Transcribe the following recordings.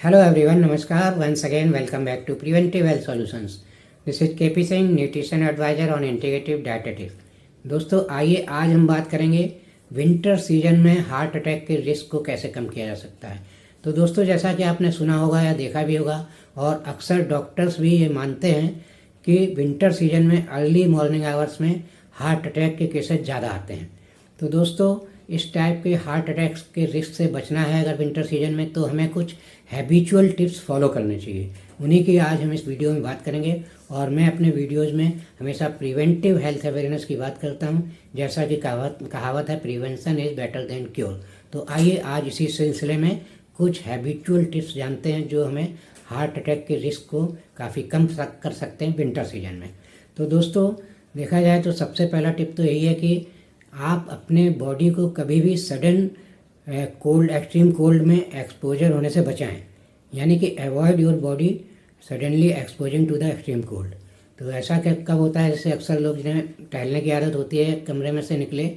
Hello everyone, Namaskar. Once again, welcome back to Preventive Health Solutions. This is KP Singh, Nutrition Advisor on Integrative Dietetics. दोस्तों आइए आज हम बात करेंगे winter season में heart attack के रिस्क को कैसे कम किया जा सकता है। तो दोस्तों जैसा कि आपने सुना होगा या देखा भी होगा और अक्सर डॉक्टर्स भी ये मानते हैं कि विंटर सीजन में अर्ली मॉर्निंग आवर्स में हार्ट अटैक के केसेस ज़्यादा आते हैं। तो दोस्तों इस टाइप के हार्ट अटैक्स के रिस्क से बचना है अगर विंटर सीजन में, तो हमें कुछ हैबिचुअल टिप्स फॉलो करने चाहिए। उन्हीं की आज हम इस वीडियो में बात करेंगे और मैं अपने वीडियोज़ में हमेशा प्रिवेंटिव हेल्थ अवेयरनेस की बात करता हूं, जैसा कि कहावत है prevention is better than cure. तो आइए आज इसी सिलसिले में कुछ हैबिचुअल टिप्स जानते हैं जो हमें हार्ट अटैक के रिस्क को काफ़ी कम कर सकते हैं विंटर सीजन में। तो दोस्तों देखा जाए तो सबसे पहला टिप तो यही है कि आप अपने बॉडी को कभी भी सडन कोल्ड एक्सट्रीम कोल्ड में एक्सपोजर होने से बचाएं, यानी कि avoid your body suddenly exposing to the extreme cold. तो ऐसा कब होता है, जैसे अक्सर लोग जिन्हें टहलने की आदत होती है कमरे में से निकले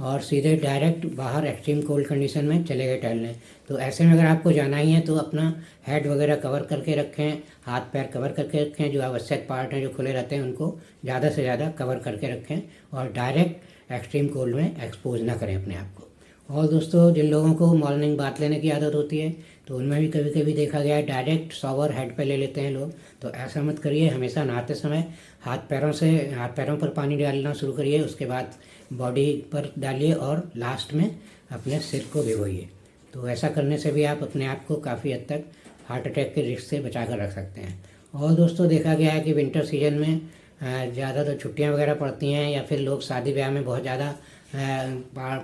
और सीधे डायरेक्ट बाहर एक्सट्रीम कोल्ड कंडीशन में चले गए टहलने। तो ऐसे में अगर आपको जाना ही है तो अपना हेड वगैरह कवर करके रखें, हाथ पैर कवर करके रखें, जो आवश्यक पार्ट हैं जो खुले रहते हैं उनको ज़्यादा से ज़्यादा कवर करके रखें और डायरेक्ट एक्सट्रीम कोल्ड में एक्सपोज ना करें अपने आप को। और दोस्तों जिन लोगों को मॉर्निंग बाथ लेने की आदत होती है तो उनमें भी कभी कभी देखा गया है डायरेक्ट शॉवर हेड पे ले लेते हैं लोग। तो ऐसा मत करिए, हमेशा नहाते समय हाथ पैरों पर पानी डालना शुरू करिए, उसके बाद बॉडी पर डालिए और लास्ट में अपने सिर को भिगोइए। तो ऐसा करने से भी आप अपने आप को काफ़ी हद तक हार्ट अटैक के रिस्क से बचा कर रख सकते हैं। और दोस्तों देखा गया है कि विंटर सीजन में ज़्यादा तो छुट्टियां वगैरह पड़ती हैं या फिर लोग शादी ब्याह में बहुत ज़्यादा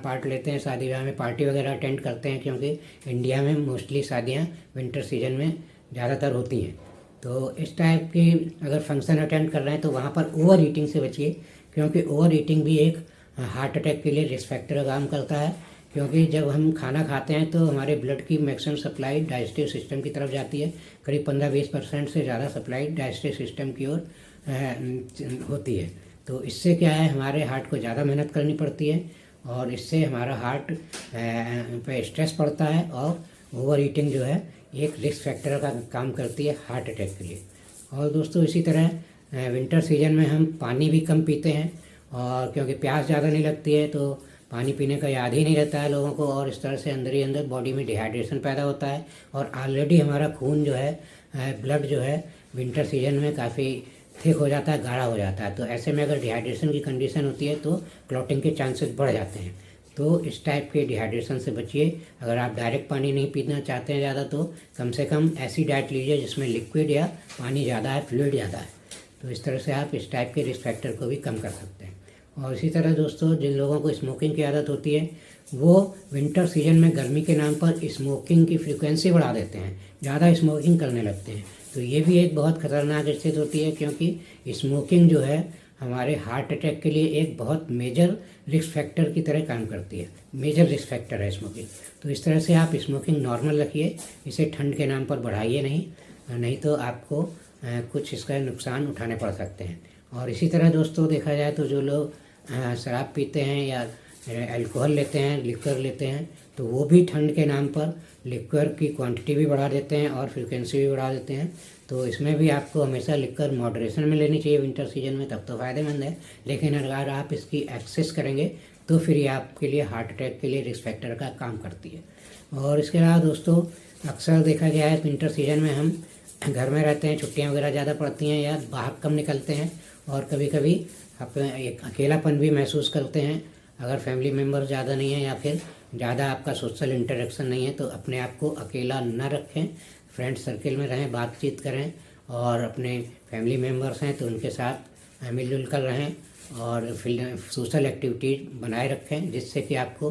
पार्ट लेते हैं, शादी ब्याह में पार्टी वगैरह अटेंड करते हैं, क्योंकि इंडिया में मोस्टली शादियां विंटर सीजन में ज़्यादातर होती हैं। तो इस टाइप की अगर फंक्शन अटेंड कर रहे हैं तो वहाँ पर ओवर ईटिंग से बचिए, क्योंकि ओवर ईटिंग भी एक हार्ट अटैक के लिए रिस्क फैक्टर का काम करता है। क्योंकि जब हम खाना खाते हैं तो हमारे ब्लड की मैक्सिमम सप्लाई डाइजेस्टिव सिस्टम की तरफ जाती है, करीब 15-20% से ज़्यादा सप्लाई डाइजेस्टिव सिस्टम की ओर होती है। तो इससे क्या है, हमारे हार्ट को ज़्यादा मेहनत करनी पड़ती है और इससे हमारा हार्ट पे स्ट्रेस पड़ता है और ओवर ईटिंग जो है एक रिस्क फैक्टर का काम करती है हार्ट अटैक के लिए। और दोस्तों इसी तरह विंटर सीजन में हम पानी भी कम पीते हैं, और क्योंकि प्यास ज़्यादा नहीं लगती है तो पानी पीने का याद ही नहीं रहता है लोगों को, और इस तरह से अंदर ही अंदर बॉडी में डिहाइड्रेशन पैदा होता है और ऑलरेडी हमारा खून जो है ब्लड जो है विंटर सीजन में काफ़ी थिक हो जाता है, गाढ़ा हो जाता है। तो ऐसे में अगर डिहाइड्रेशन की कंडीशन होती है तो क्लॉटिंग के चांसेस बढ़ जाते हैं। तो इस टाइप के डिहाइड्रेशन से बचिए। अगर आप डायरेक्ट पानी नहीं पीना चाहते हैं ज़्यादा तो कम से कम ऐसी डाइट लीजिए जिसमें लिक्विड या पानी ज़्यादा है, फ्लूइड ज़्यादा है। तो इस तरह से आप इस टाइप के रिस्क फैक्टर को भी कम कर सकते हैं। और इसी तरह दोस्तों जिन लोगों को स्मोकिंग की आदत होती है वो विंटर सीजन में गर्मी के नाम पर स्मोकिंग की फ्रीक्वेंसी बढ़ा देते हैं, ज़्यादा स्मोकिंग करने लगते हैं। तो ये भी एक बहुत ख़तरनाक स्थिति होती है, क्योंकि स्मोकिंग जो है हमारे हार्ट अटैक के लिए एक बहुत मेजर रिस्क फैक्टर की तरह काम करती है, मेजर रिस्क फैक्टर है स्मोकिंग। तो इस तरह से आप स्मोकिंग नॉर्मल रखिए, इसे ठंड के नाम पर बढ़ाइए नहीं तो आपको कुछ इसका नुकसान उठाने पड़ सकते हैं। और इसी तरह दोस्तों देखा जाए तो जो लोग शराब पीते हैं या अल्कोहल लेते हैं, लिक्वर लेते हैं, तो वो भी ठंड के नाम पर लिक्वर की क्वांटिटी भी बढ़ा देते हैं और फ्रीक्वेंसी भी बढ़ा देते हैं। तो इसमें भी आपको हमेशा लिक्वर मॉडरेशन में लेनी चाहिए विंटर सीजन में, तब तो फ़ायदेमंद है। लेकिन अगर आप इसकी एक्सेस करेंगे तो फिर ये आपके लिए हार्ट अटैक के लिए रिस्क फैक्टर का काम करती है। और इसके अलावा दोस्तों अक्सर देखा गया है विंटर सीजन में हम घर में रहते हैं, छुट्टियाँ वगैरह ज़्यादा पड़ती हैं या बाहर कम निकलते हैं और कभी कभी आप एक अकेलापन भी महसूस करते हैं। अगर फैमिली मेम्बर ज़्यादा नहीं है या फिर ज़्यादा आपका सोशल इंटरेक्शन नहीं है तो अपने आप को अकेला न रखें, फ्रेंड सर्किल में रहें, बातचीत करें और अपने फैमिली मेम्बर्स हैं तो उनके साथ मिलजुल कर रहें और सोशल एक्टिविटीज बनाए रखें, जिससे कि आपको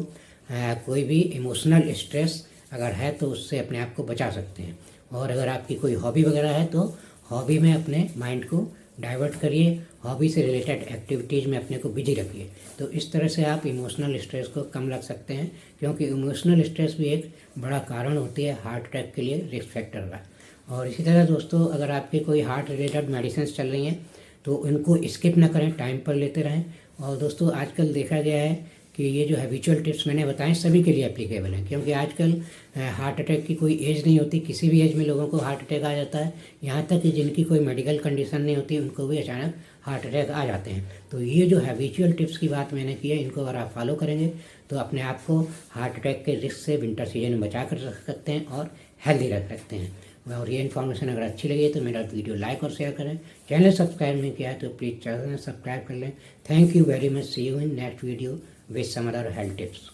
कोई भी इमोशनल स्ट्रेस अगर है तो उससे अपने आप को बचा सकते हैं। और अगर आपकी कोई हॉबी वगैरह है तो हॉबी में अपने माइंड को डाइवर्ट करिए, हॉबी से रिलेटेड एक्टिविटीज़ में अपने को बिजी रखिए। तो इस तरह से आप इमोशनल स्ट्रेस को कम रख सकते हैं, क्योंकि इमोशनल स्ट्रेस भी एक बड़ा कारण होती है हार्ट अटैक के लिए रिस्क फैक्टर का। और इसी तरह दोस्तों अगर आपकी कोई हार्ट रिलेटेड मेडिसिन चल रही हैं तो उनको स्किप ना करें, टाइम पर लेते रहें। और दोस्तों आजकल देखा गया है कि ये जो हैबिचुअल टिप्स मैंने बताए सभी के लिए एप्लीकेबल हैं, क्योंकि आजकल हार्ट अटैक की कोई एज नहीं होती, किसी भी एज में लोगों को हार्ट अटैक आ जाता है। यहाँ तक कि जिनकी कोई मेडिकल कंडीशन नहीं होती उनको भी अचानक हार्ट अटैक आ जाते हैं। तो ये जो हैबिचुअल टिप्स की बात मैंने की है, इनको अगर आप फॉलो करेंगे तो अपने आप को हार्ट अटैक के रिस्क से विंटर सीजन में बचा कर रख सकते हैं और हेल्दी रख सकते हैं। और ये इन्फॉर्मेशन अगर अच्छी लगी तो मेरा वीडियो लाइक और शेयर करें। चैनल सब्सक्राइब नहीं किया है तो प्लीज़ चैनल सब्सक्राइब कर लें। Thank you very much. See you in next video with some other health tips.